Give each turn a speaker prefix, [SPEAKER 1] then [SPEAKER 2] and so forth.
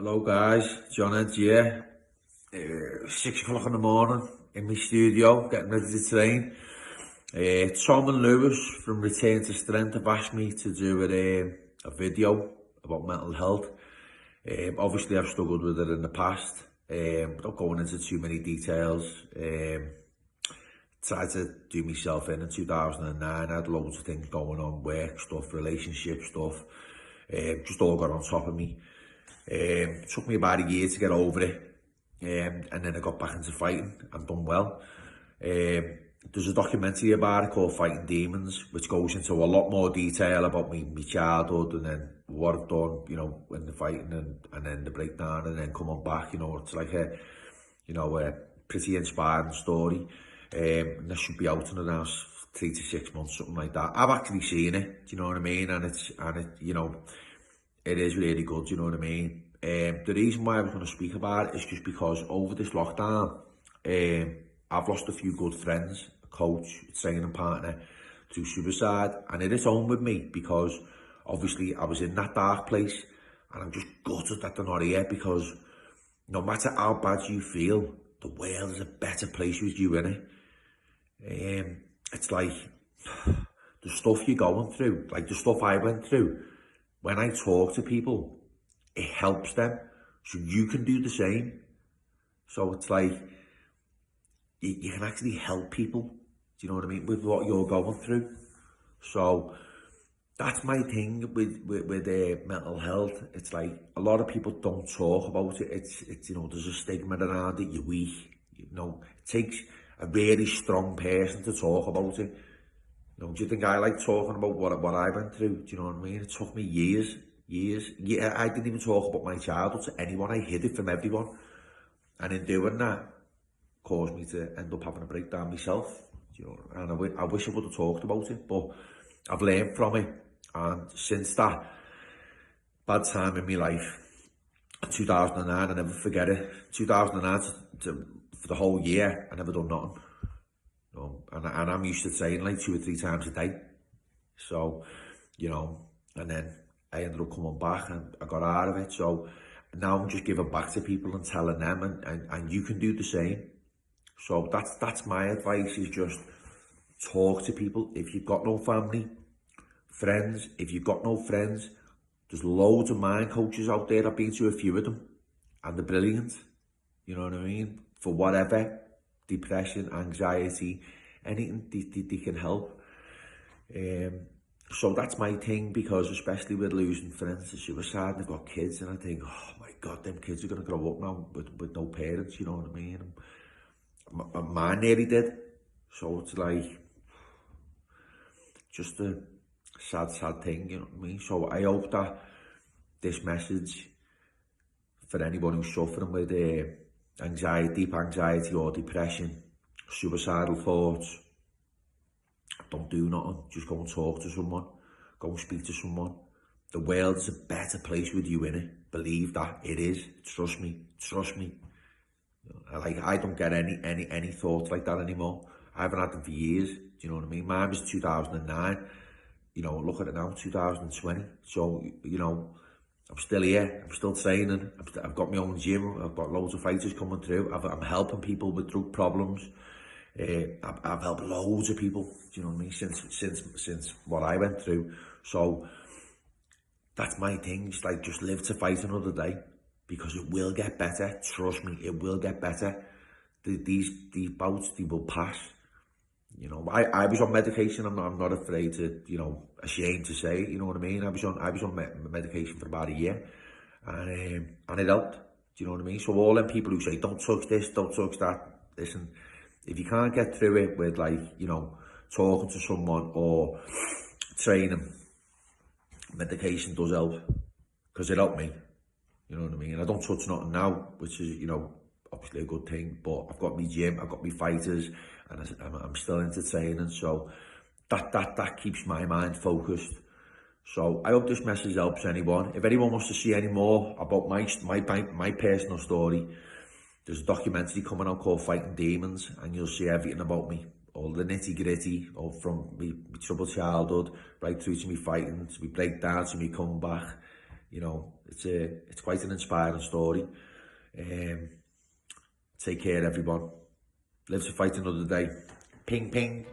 [SPEAKER 1] Hello guys, John Ed here. 6 o'clock in the morning in my studio, getting ready to train. Tom and Lewis from Return to Strength have asked me to do a video about mental health. Obviously I've struggled with it in the past, without going into too many details. Tried to do myself in 2009, I had loads of things going on, work stuff, relationship stuff, just all got on top of me. Took me about a year to get over it, and then I got back into fighting and done well. There's a documentary about it called Fighting Demons, which goes into a lot more detail about my childhood and then what I've done, in the fighting and then the breakdown and then coming back. It's like a pretty inspiring story. And that should be out in around 3 to 6 months, something like that. I've actually seen it, do you know what I mean? And it is really good, do you know what I mean? The reason why I was going to speak about it is just because over this lockdown, I've lost a few good friends, a coach, a training partner, through suicide, and it is home with me because obviously I was in that dark place, and I'm just gutted that they're not here, because no matter how bad you feel, the world is a better place with you in it. It's like the stuff you're going through, like the stuff I went through. When I talk to people, it helps them, so you can do the same. So it's like, you can actually help people, do you know what I mean, with what you're going through. So that's my thing with mental health. It's like, a lot of people don't talk about it. It's there's a stigma around it, you're weak. It takes a really strong person to talk about it. Do you think I like talking about what I went through? Do you know what I mean? It took me years. Yeah, I didn't even talk about my childhood to anyone. I hid it from everyone. And in doing that, caused me to end up having a breakdown myself. And I wish I would have talked about it, but I've learned from it. And since that bad time in my life, 2009, I never forget it. 2009 for the whole year, I never done nothing. And I'm used to training like 2 or 3 times a day. So, and then I ended up coming back and I got out of it. So now I'm just giving back to people and telling them, and you can do the same. So that's my advice, is just talk to people. If you've got no family, friends, if you've got no friends, there's loads of mind coaches out there. I've been to a few of them, and they're brilliant. You know what I mean? For whatever, depression, anxiety, anything, they can help. So that's my thing, because especially with losing friends to suicide, and they've got kids, and I think, oh my God, them kids are going to grow up now with no parents, you know what I mean? Mine nearly did. So it's like, just a sad thing, you know what I mean? So I hope that this message, for anyone who's suffering with anxiety, deep anxiety or depression, suicidal thoughts, don't do nothing. Just go and talk to someone. Go and speak to someone. The world is a better place with you in it. Believe that. It is. Trust me. Trust me. I don't get any thoughts like that anymore. I haven't had them for years. Do you know what I mean? Mine was 2009. Look at it now, 2020. So, I'm still here. I'm still training. I've got my own gym. I've got loads of fighters coming through. I'm helping people with drug problems. I've helped loads of people, do you know what I mean, since what I went through. So that's my thing, just live to fight another day, because it will get better. Trust me, it will get better. These bouts, they will pass. I was on medication. I'm not afraid to, ashamed to say, you know what I mean? I was on medication for about a year, and it helped. Do you know what I mean? So all them people who say, don't touch this, don't touch that, listen, if you can't get through it with, talking to someone or training, medication does help, because it helped me. You know what I mean? I don't touch nothing now, which is, obviously a good thing, but I've got my gym, I've got my fighters, and I'm still into training, so that keeps my mind focused. So I hope this message helps anyone. If anyone wants to see any more about my personal story, there's a documentary coming out called Fighting Demons, and you'll see everything about me, all the nitty gritty, all from my troubled childhood right through to me fighting, to me breakdown, to me comeback. You know, it's quite an inspiring story. Take care, everyone. Live to fight another day. Ping, ping.